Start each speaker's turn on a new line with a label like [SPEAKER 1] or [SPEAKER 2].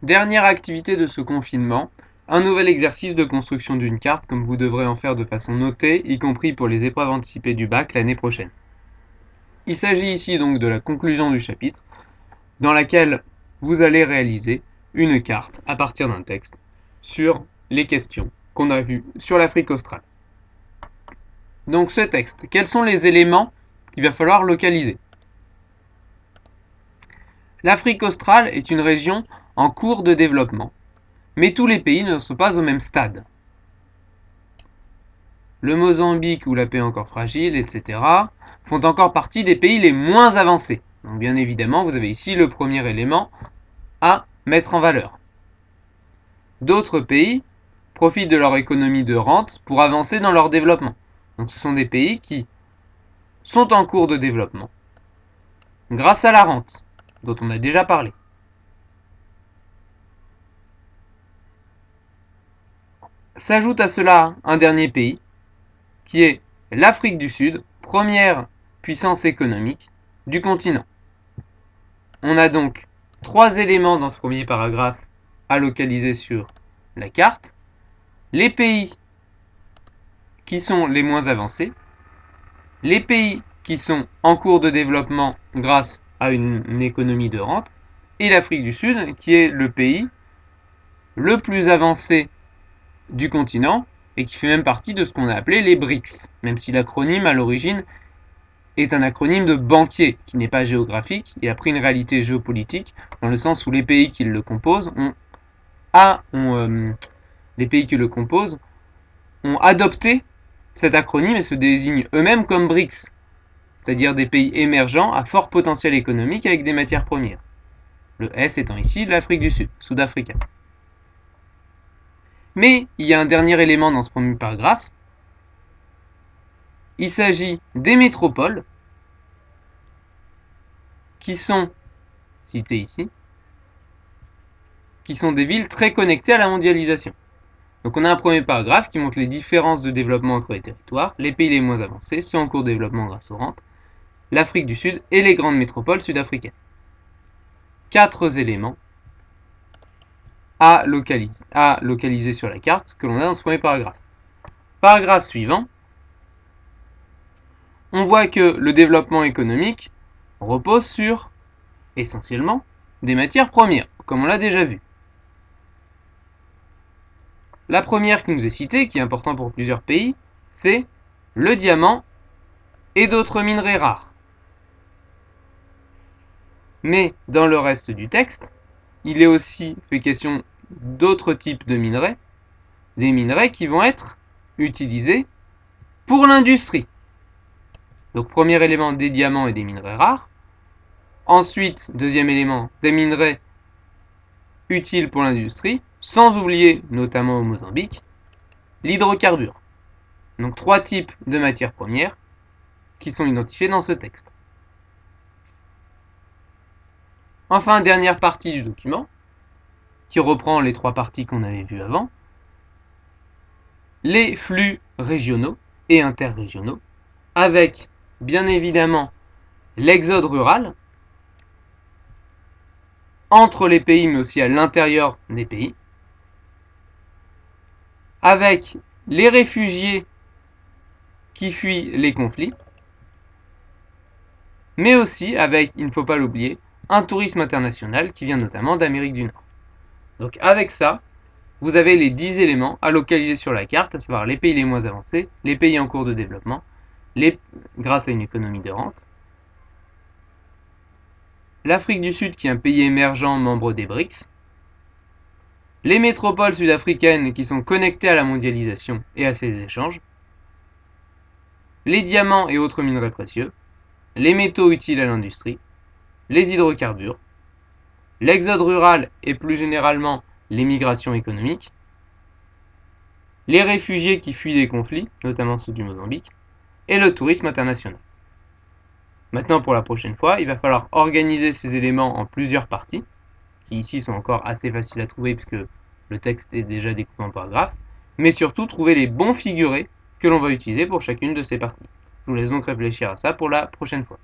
[SPEAKER 1] Dernière activité de ce confinement, un nouvel exercice de construction d'une carte comme vous devrez en faire de façon notée, y compris pour les épreuves anticipées du bac l'année prochaine. Il s'agit ici donc de la conclusion du chapitre, dans laquelle vous allez réaliser une carte à partir d'un texte sur les questions qu'on a vues sur l'Afrique australe. Donc ce texte, quels sont les éléments qu'il va falloir localiser? L'Afrique australe est une région en cours de développement, mais tous les pays ne sont pas au même stade. Le Mozambique, où la paix est encore fragile, etc., font encore partie des pays les moins avancés. Donc bien évidemment, vous avez ici le premier élément à mettre en valeur. D'autres pays profitent de leur économie de rente pour avancer dans leur développement. Donc ce sont des pays qui sont en cours de développement grâce à la rente, dont on a déjà parlé. S'ajoute à cela un dernier pays, qui est l'Afrique du Sud, première puissance économique du continent. On a donc 3 éléments dans ce premier paragraphe à localiser sur la carte. Les pays qui sont les moins avancés, les pays qui sont en cours de développement grâce à une économie de rente, et l'Afrique du Sud qui est le pays le plus avancé du continent et qui fait même partie de ce qu'on a appelé les BRICS, même si l'acronyme à l'origine est un acronyme de banquier qui n'est pas géographique et a pris une réalité géopolitique dans le sens où les pays qui le composent les pays qui le composent ont adopté cet acronyme et se désignent eux-mêmes comme BRICS, c'est-à-dire des pays émergents à fort potentiel économique avec des matières premières. Le S étant ici l'Afrique du Sud, Sud-Africain. Mais il y a un dernier élément dans ce premier paragraphe. Il s'agit des métropoles qui sont citées ici, qui sont des villes très connectées à la mondialisation. Donc on a un premier paragraphe qui montre les différences de développement entre les territoires, les pays les moins avancés, ceux en cours de développement grâce aux rentes, l'Afrique du Sud et les grandes métropoles sud-africaines. 4 éléments à localiser sur la carte que l'on a dans ce premier paragraphe. Paragraphe suivant, on voit que le développement économique repose sur, essentiellement, des matières premières, comme on l'a déjà vu. La première qui nous est citée, qui est importante pour plusieurs pays, c'est le diamant et d'autres minerais rares. Mais dans le reste du texte, il est aussi fait question d'autres types de minerais, des minerais qui vont être utilisés pour l'industrie. Donc premier élément, des diamants et des minerais rares. Ensuite, deuxième élément, des minerais utiles pour l'industrie, sans oublier, notamment au Mozambique, l'hydrocarbure. Donc 3 types de matières premières qui sont identifiés dans ce texte. Enfin, dernière partie du document, qui reprend les 3 parties qu'on avait vues avant, les flux régionaux et interrégionaux, avec bien évidemment l'exode rural, entre les pays mais aussi à l'intérieur des pays, avec les réfugiés qui fuient les conflits, mais aussi avec, il ne faut pas l'oublier, un tourisme international qui vient notamment d'Amérique du Nord. Donc avec ça, vous avez les 10 éléments à localiser sur la carte, à savoir les pays les moins avancés, les pays en cours de développement, grâce à une économie de rente, l'Afrique du Sud qui est un pays émergent membre des BRICS, les métropoles sud-africaines qui sont connectées à la mondialisation et à ses échanges, les diamants et autres minerais précieux, les métaux utiles à l'industrie, les hydrocarbures, l'exode rural et plus généralement les migrations économiques, les réfugiés qui fuient des conflits, notamment ceux du Mozambique, et le tourisme international. Maintenant, pour la prochaine fois, il va falloir organiser ces éléments en plusieurs parties, qui ici sont encore assez faciles à trouver puisque le texte est déjà découpé en paragraphes, mais surtout trouver les bons figurés que l'on va utiliser pour chacune de ces parties. Je vous laisse donc réfléchir à ça pour la prochaine fois.